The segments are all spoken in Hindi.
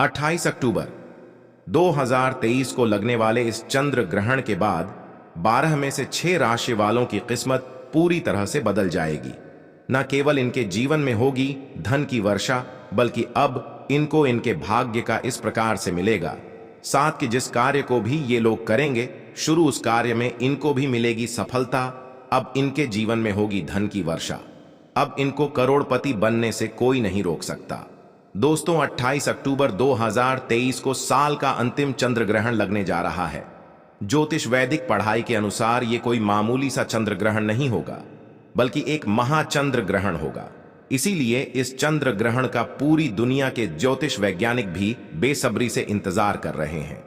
28 अक्टूबर 2023 को लगने वाले इस चंद्र ग्रहण के बाद 12 में से 6 राशि वालों की किस्मत पूरी तरह से बदल जाएगी। न केवल इनके जीवन में होगी धन की वर्षा, बल्कि अब इनको इनके भाग्य का इस प्रकार से मिलेगा साथ कि जिस कार्य को भी ये लोग करेंगे शुरू उस कार्य में इनको भी मिलेगी सफलता। अब इनके जीवन में होगी धन की वर्षा। अब इनको करोड़पति बनने से कोई नहीं रोक सकता। दोस्तों, 28 अक्टूबर 2023 को साल का अंतिम चंद्र ग्रहण लगने जा रहा है। ज्योतिष वैदिक पढ़ाई के अनुसार ये कोई मामूली सा चंद्र ग्रहण नहीं होगा, बल्कि एक महाचंद्र ग्रहण होगा। इसीलिए इस चंद्र ग्रहण का पूरी दुनिया के ज्योतिष वैज्ञानिक भी बेसब्री से इंतजार कर रहे हैं।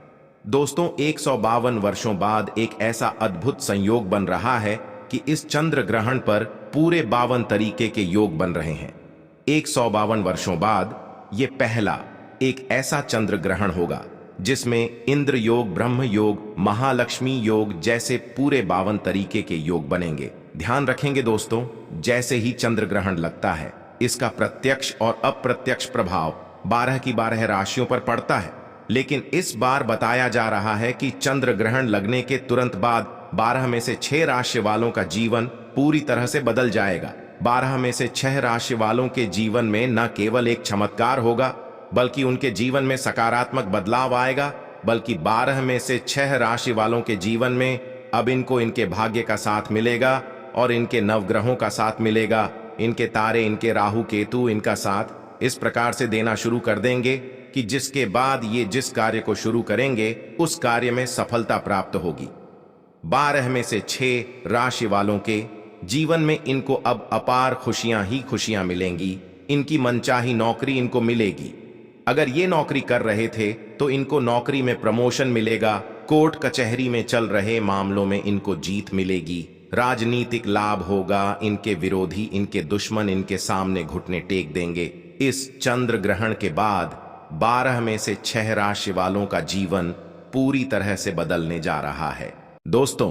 दोस्तों, 152 वर्षों बाद एक ऐसा अद्भुत संयोग बन रहा है कि इस चंद्र ग्रहण पर पूरे 52 तरीके के योग बन रहे हैं। 152 वर्षों बाद ये पहला एक ऐसा चंद्र ग्रहण होगा जिसमें इंद्र योग, ब्रह्म योग, महालक्ष्मी योग जैसे पूरे 52 तरीके के योग बनेंगे। ध्यान रखेंगे दोस्तों, जैसे ही चंद्र ग्रहण लगता है इसका प्रत्यक्ष और अप्रत्यक्ष प्रभाव 12 की 12 राशियों पर पड़ता है। लेकिन इस बार बताया जा रहा है कि चंद्र ग्रहण लगने के तुरंत बाद 12 में से 6 राशि वालों का जीवन पूरी तरह से बदल जाएगा। 12 में से 6 राशि वालों के जीवन में न केवल एक चमत्कार होगा, बल्कि उनके जीवन में सकारात्मक बदलाव आएगा। बल्कि 12 में से 6 राशि वालों के जीवन में अब इनको इनके भाग्य का साथ मिलेगा और इनके नवग्रहों का साथ मिलेगा। इनके तारे, इनके राहु केतु इनका साथ इस प्रकार से देना शुरू कर देंगे कि जिसके बाद ये जिस कार्य को शुरू करेंगे उस कार्य में सफलता प्राप्त होगी। 12 में से 6 राशि वालों के जीवन में इनको अब अपार खुशियां ही खुशियां मिलेंगी। इनकी मनचाही नौकरी इनको मिलेगी। अगर ये नौकरी कर रहे थे तो इनको नौकरी में प्रमोशन मिलेगा। कोर्ट कचहरी में चल रहे मामलों में इनको जीत मिलेगी। राजनीतिक लाभ होगा। इनके विरोधी, इनके दुश्मन इनके सामने घुटने टेक देंगे। इस चंद्र ग्रहण के बाद 12 में से 6 राशि वालों का जीवन पूरी तरह से बदलने जा रहा है। दोस्तों,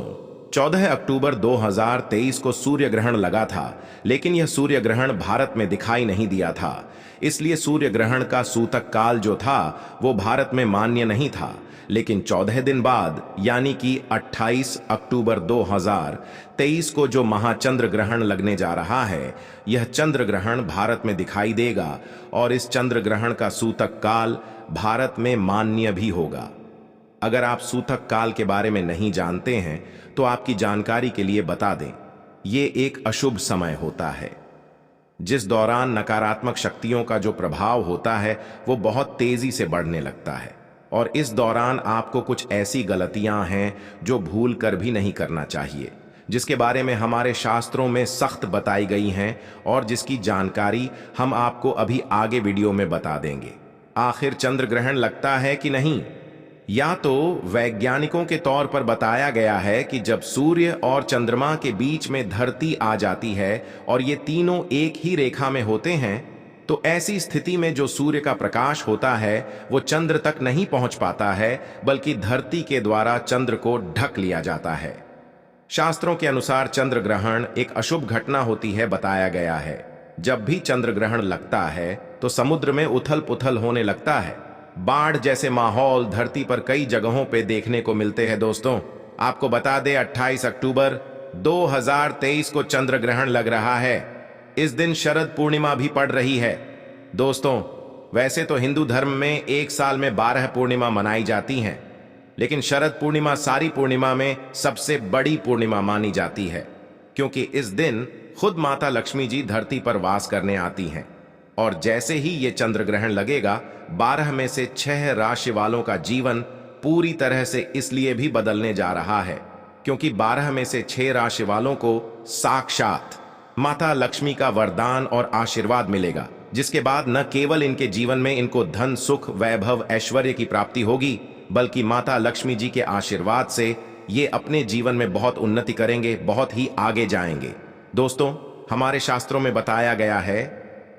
14 अक्टूबर 2023 को सूर्य ग्रहण लगा था, लेकिन यह सूर्य ग्रहण भारत में दिखाई नहीं दिया था। इसलिए सूर्य ग्रहण का सूतक काल जो था वो भारत में मान्य नहीं था। लेकिन 14 दिन बाद यानी कि 28 अक्टूबर 2023 को जो महाचंद्र ग्रहण लगने जा रहा है, यह चंद्र ग्रहण भारत में दिखाई देगा और इस चंद्र ग्रहण का सूतक काल भारत में मान्य भी होगा। अगर आप सूतक काल के बारे में नहीं जानते हैं तो आपकी जानकारी के लिए बता दें, ये एक अशुभ समय होता है जिस दौरान नकारात्मक शक्तियों का जो प्रभाव होता है वो बहुत तेजी से बढ़ने लगता है। और इस दौरान आपको कुछ ऐसी गलतियां हैं जो भूल कर भी नहीं करना चाहिए, जिसके बारे में हमारे शास्त्रों में सख्त बताई गई हैं और जिसकी जानकारी हम आपको अभी आगे वीडियो में बता देंगे। आखिर चंद्र ग्रहण लगता है कि नहीं? या तो वैज्ञानिकों के तौर पर बताया गया है कि जब सूर्य और चंद्रमा के बीच में धरती आ जाती है और ये तीनों एक ही रेखा में होते हैं, तो ऐसी स्थिति में जो सूर्य का प्रकाश होता है वो चंद्र तक नहीं पहुंच पाता है, बल्कि धरती के द्वारा चंद्र को ढक लिया जाता है। शास्त्रों के अनुसार चंद्र ग्रहण एक अशुभ घटना होती है बताया गया है। जब भी चंद्र ग्रहण लगता है तो समुद्र में उथल पुथल होने लगता है। बाढ़ जैसे माहौल धरती पर कई जगहों पे देखने को मिलते हैं। दोस्तों, आपको बता दें 28 अक्टूबर 2023 को चंद्र ग्रहण लग रहा है। इस दिन शरद पूर्णिमा भी पड़ रही है। दोस्तों, वैसे तो हिंदू धर्म में एक साल में 12 पूर्णिमा मनाई जाती हैं, लेकिन शरद पूर्णिमा सारी पूर्णिमा में सबसे बड़ी पूर्णिमा मानी जाती है, क्योंकि इस दिन खुद माता लक्ष्मी जी धरती पर वास करने आती हैं। और जैसे ही ये चंद्र ग्रहण लगेगा, 12 में से 6 राशि वालों का जीवन पूरी तरह से इसलिए भी बदलने जा रहा है क्योंकि 12 में से 6 राशि वालों को साक्षात माता लक्ष्मी का वरदान और आशीर्वाद मिलेगा, जिसके बाद न केवल इनके जीवन में इनको धन, सुख, वैभव, ऐश्वर्य की प्राप्ति होगी, बल्कि माता लक्ष्मी जी के आशीर्वाद से ये अपने जीवन में बहुत उन्नति करेंगे, बहुत ही आगे जाएंगे। दोस्तों, हमारे शास्त्रों में बताया गया है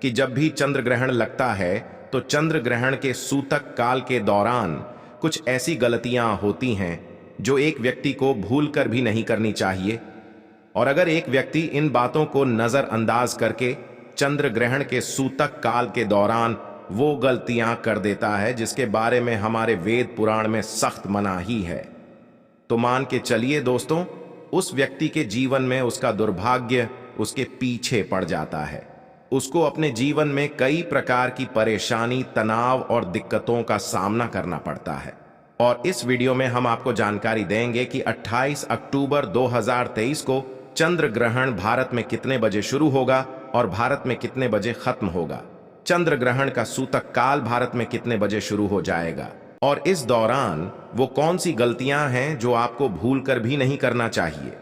कि जब भी चंद्र ग्रहण लगता है तो चंद्र ग्रहण के सूतक काल के दौरान कुछ ऐसी गलतियां होती हैं जो एक व्यक्ति को भूल कर भी नहीं करनी चाहिए। और अगर एक व्यक्ति इन बातों को नजरअंदाज करके चंद्र ग्रहण के सूतक काल के दौरान वो गलतियां कर देता है जिसके बारे में हमारे वेद पुराण में सख्त मनाही है। तो मान के चलिए दोस्तों, उस व्यक्ति के जीवन में उसका दुर्भाग्य उसके पीछे पड़ जाता है। उसको अपने जीवन में कई प्रकार की परेशानी, तनाव और दिक्कतों का सामना करना पड़ता है। और इस वीडियो में हम आपको जानकारी देंगे कि 28 अक्टूबर 2023 को चंद्र ग्रहण भारत में कितने बजे शुरू होगा और भारत में कितने बजे खत्म होगा। चंद्र ग्रहण का सूतक काल भारत में कितने बजे शुरू हो जाएगा और इस दौरान वो कौन सी गलतियां हैं जो आपको भूलकर भी नहीं करना चाहिए।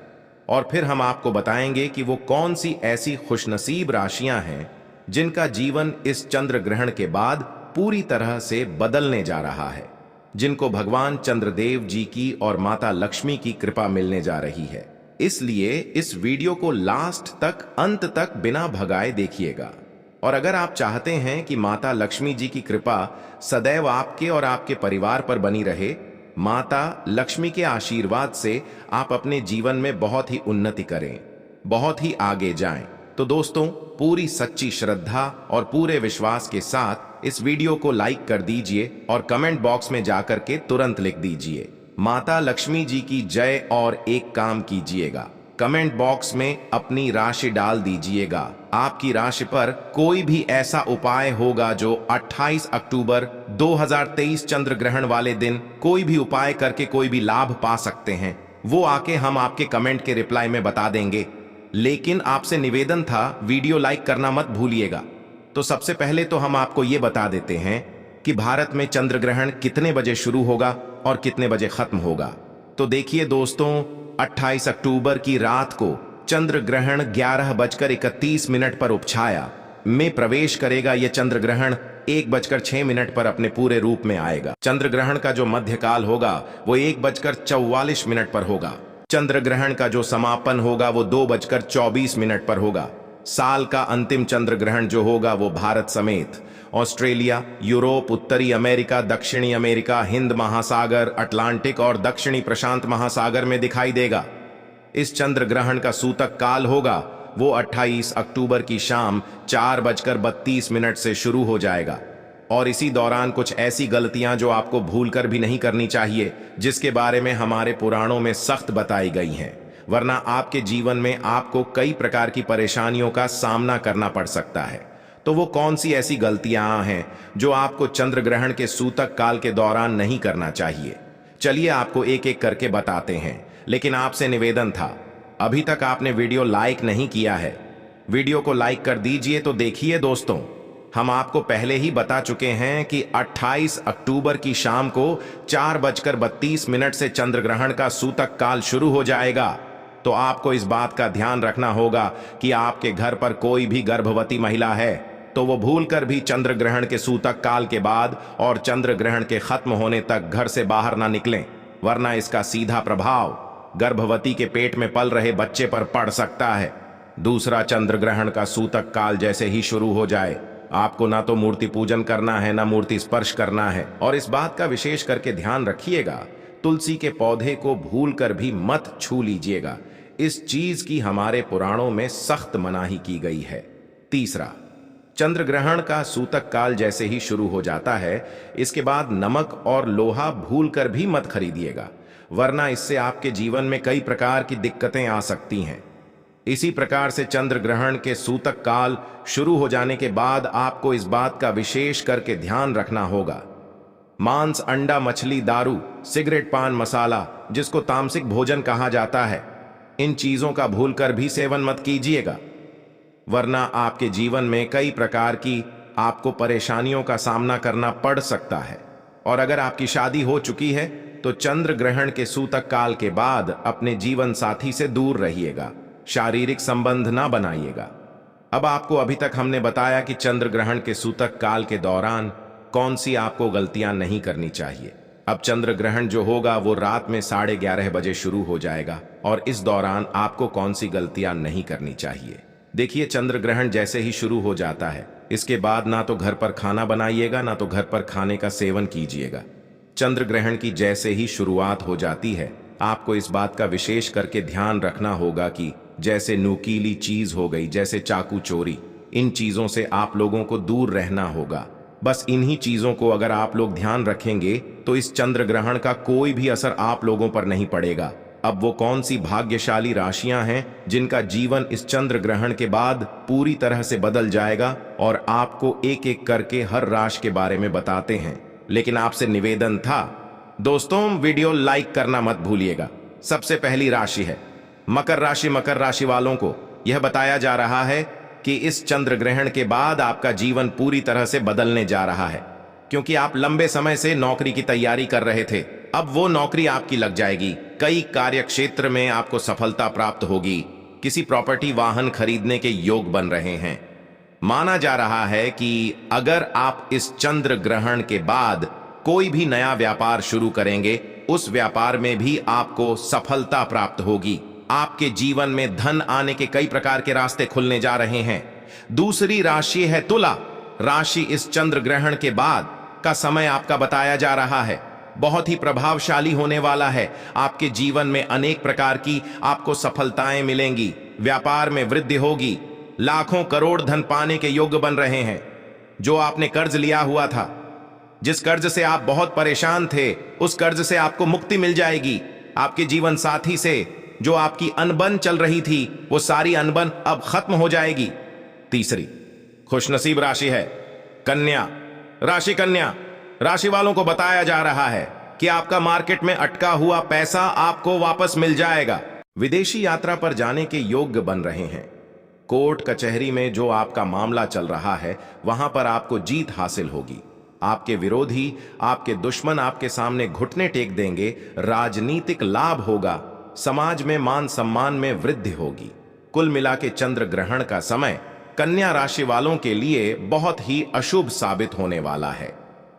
और फिर हम आपको बताएंगे कि वो कौन सी ऐसी खुशनसीब राशियां हैं जिनका जीवन इस चंद्र ग्रहण के बाद पूरी तरह से बदलने जा रहा है, जिनको भगवान चंद्रदेव जी की और माता लक्ष्मी की कृपा मिलने जा रही है। इसलिए इस वीडियो को लास्ट तक, अंत तक बिना भगाए देखिएगा। और अगर आप चाहते हैं कि माता लक्ष्मी जी की कृपा सदैव आपके और आपके परिवार पर बनी रहे, माता लक्ष्मी के आशीर्वाद से आप अपने जीवन में बहुत ही उन्नति करें, बहुत ही आगे जाएं, तो दोस्तों पूरी सच्ची श्रद्धा और पूरे विश्वास के साथ इस वीडियो को लाइक कर दीजिए और कमेंट बॉक्स में जाकर के तुरंत लिख दीजिए माता लक्ष्मी जी की जय। और एक काम कीजिएगा, कमेंट बॉक्स में अपनी राशि डाल दीजिएगा। आपकी राशि पर कोई भी ऐसा उपाय होगा जो 28 अक्टूबर 2023 चंद्र ग्रहण वाले दिन कोई भी उपाय करके कोई भी लाभ पा सकते हैं, वो आके हम आपके कमेंट के रिप्लाई में बता देंगे। लेकिन आपसे निवेदन था, वीडियो लाइक करना मत भूलिएगा। तो सबसे पहले तो हम आपको ये बता देते हैं कि भारत में चंद्र ग्रहण कितने बजे शुरू होगा और कितने बजे खत्म होगा। तो देखिए दोस्तों, 28 अक्टूबर की रात को चंद्र ग्रहण 11:31 पर उपछाया में प्रवेश करेगा। यह चंद्र ग्रहण 1:06 पर अपने पूरे रूप में आएगा। चंद्र ग्रहण का जो मध्यकाल होगा वो 1:44 पर होगा। चंद्र ग्रहण का जो समापन होगा वो 2:24 पर होगा। साल का अंतिम चंद्र ग्रहण जो होगा वो भारत समेत ऑस्ट्रेलिया, यूरोप, उत्तरी अमेरिका, दक्षिणी अमेरिका, हिंद महासागर, अटलांटिक और दक्षिणी प्रशांत महासागर में दिखाई देगा। इस चंद्र ग्रहण का सूतक काल होगा वो 28 अक्टूबर की शाम 4:32 से शुरू हो जाएगा। और इसी दौरान कुछ ऐसी गलतियां जो आपको भूलकर भी नहीं करनी चाहिए, जिसके बारे में हमारे पुराणों में सख्त बताई गई हैं, वरना आपके जीवन में आपको कई प्रकार की परेशानियों का सामना करना पड़ सकता है। तो वो कौन सी ऐसी गलतियां हैं जो आपको चंद्र ग्रहण के सूतक काल के दौरान नहीं करना चाहिए। चलिए आपको एक एक करके बताते हैं, लेकिन आपसे निवेदन था, अभी तक आपने वीडियो लाइक नहीं किया है, वीडियो को लाइक कर दीजिए। तो देखिए दोस्तों, हम आपको पहले ही बता चुके हैं कि 28 अक्टूबर की शाम को 4:32 से चंद्र ग्रहण का सूतक काल शुरू हो जाएगा। तो आपको इस बात का ध्यान रखना होगा कि आपके घर पर कोई भी गर्भवती महिला है तो वो भूलकर भी चंद्र ग्रहण के सूतक काल के बाद और चंद्र ग्रहण के खत्म होने तक घर से बाहर ना निकलें, वरना इसका सीधा प्रभाव गर्भवती के पेट में पल रहे बच्चे पर पड़ सकता है। दूसरा चंद्र ग्रहण का सूतक काल जैसे ही शुरू हो जाए, आपको ना तो मूर्ति पूजन करना है, ना मूर्ति स्पर्श करना है। और इस बात का विशेष करके ध्यान रखिएगा, तुलसी के पौधे को भूलकर भी मत छू लीजिएगा। इस चीज की हमारे पुराणों में सख्त मनाही की गई है। तीसरा, चंद्र ग्रहण का सूतक काल जैसे ही शुरू हो जाता है, इसके बाद नमक और लोहा भूलकर भी मत खरीदिएगा, वरना इससे आपके जीवन में कई प्रकार की दिक्कतें आ सकती हैं। इसी प्रकार से चंद्र ग्रहण के सूतक काल शुरू हो जाने के बाद आपको इस बात का विशेष करके ध्यान रखना होगा, मांस, अंडा, मछली, दारू, सिगरेट, पान मसाला, जिसको तामसिक भोजन कहा जाता है, इन चीजों का भूलकर भी सेवन मत कीजिएगा, वरना आपके जीवन में कई प्रकार की आपको परेशानियों का सामना करना पड़ सकता है। और अगर आपकी शादी हो चुकी है तो चंद्र ग्रहण के सूतक काल के बाद अपने जीवन साथी से दूर रहिएगा, शारीरिक संबंध ना बनाइएगा। अब आपको अभी तक हमने बताया कि चंद्र ग्रहण के सूतक काल के दौरान कौन सी आपको गलतियां नहीं करनी चाहिए। अब चंद्र ग्रहण जो होगा वो रात में 11:30 बजे शुरू हो जाएगा और इस दौरान आपको कौन सी गलतियां नहीं करनी चाहिए। देखिए, चंद्र ग्रहण जैसे ही शुरू हो जाता है, इसके बाद ना तो घर पर खाना बनाइएगा, ना तो घर पर खाने का सेवन कीजिएगा। चंद्र ग्रहण की जैसे ही शुरुआत हो जाती है, आपको इस बात का विशेष करके ध्यान रखना होगा कि जैसे नुकीली चीज हो गई, जैसे चाकू चोरी, इन चीजों से आप लोगों को दूर रहना होगा। बस इन्हीं चीजों को अगर आप लोग ध्यान रखेंगे तो इस चंद्र ग्रहण का कोई भी असर आप लोगों पर नहीं पड़ेगा। अब वो कौन सी भाग्यशाली राशियां हैं जिनका जीवन इस चंद्र ग्रहण के बाद पूरी तरह से बदल जाएगा, और आपको एक एक करके हर राशि के बारे में बताते हैं। लेकिन आपसे निवेदन था दोस्तों, वीडियो लाइक करना मत भूलिएगा। सबसे पहली राशि है मकर राशि। मकर राशि वालों को यह बताया जा रहा है कि इस चंद्र ग्रहण के बाद आपका जीवन पूरी तरह से बदलने जा रहा है, क्योंकि आप लंबे समय से नौकरी की तैयारी कर रहे थे। अब वो नौकरी आपकी लग जाएगी। कई कार्य क्षेत्र में आपको सफलता प्राप्त होगी। किसी प्रॉपर्टी वाहन खरीदने के योग बन रहे हैं। माना जा रहा है कि अगर आप इस चंद्र ग्रहण के बाद कोई भी नया व्यापार शुरू करेंगे, उस व्यापार में भी आपको सफलता प्राप्त होगी। आपके जीवन में धन आने के कई प्रकार के रास्ते खुलने जा रहे हैं। दूसरी राशि है तुला राशि। इस चंद्र ग्रहण के बाद का समय आपका बताया जा रहा है बहुत ही प्रभावशाली होने वाला है। आपके जीवन में अनेक प्रकार की आपको सफलताएं मिलेंगी। व्यापार में वृद्धि होगी। लाखों करोड़ धन पाने के योग्य बन रहे हैं। जो आपने कर्ज लिया हुआ था, जिस कर्ज से आप बहुत परेशान थे, उस कर्ज से आपको मुक्ति मिल जाएगी। आपके जीवन साथी से जो आपकी अनबन चल रही थी, वो सारी अनबन अब खत्म हो जाएगी। तीसरी खुशनसीब राशि है कन्या राशि। कन्या राशि वालों को बताया जा रहा है कि आपका मार्केट में अटका हुआ पैसा आपको वापस मिल जाएगा। विदेशी यात्रा पर जाने के योग्य बन रहे हैं। कोर्ट कचहरी में जो आपका मामला चल रहा है, वहां पर आपको जीत हासिल होगी। आपके विरोधी, आपके दुश्मन आपके सामने घुटने टेक देंगे। राजनीतिक लाभ होगा। समाज में मान सम्मान में वृद्धि होगी। कुल मिला के चंद्र ग्रहण का समय कन्या राशि वालों के लिए बहुत ही अशुभ साबित होने वाला है।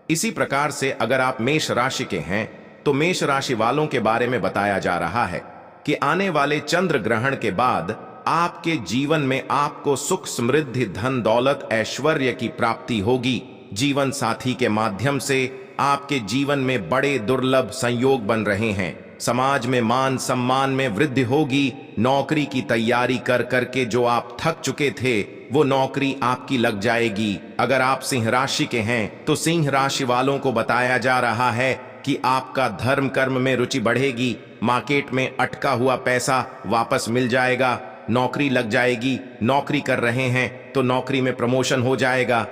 इसी प्रकार से अगर आप मेष राशि के हैं, तो मेष राशि वालों के बारे में बताया जा रहा है कि आने वाले चंद्र ग्रहण के बाद आपके जीवन में आपको सुख, समृद्धि, धन दौलत, ऐश्वर्य की प्राप्ति होगी। जीवन साथी के माध्यम से आपके जीवन में बड़े दुर्लभ संयोग बन रहे हैं। समाज में मान सम्मान में वृद्धि होगी। नौकरी की तैयारी कर करके जो आप थक चुके थे, वो नौकरी आपकी लग जाएगी। अगर आप सिंह राशि के हैं, तो सिंह राशि वालों को बताया जा रहा है कि आपका धर्म कर्म में रुचि बढ़ेगी। मार्केट में अटका हुआ पैसा वापस मिल जाएगा। नौकरी लग जाएगी। नौकरी कर रहे हैं तो नौकरी में प्रमोशन हो जाएगा।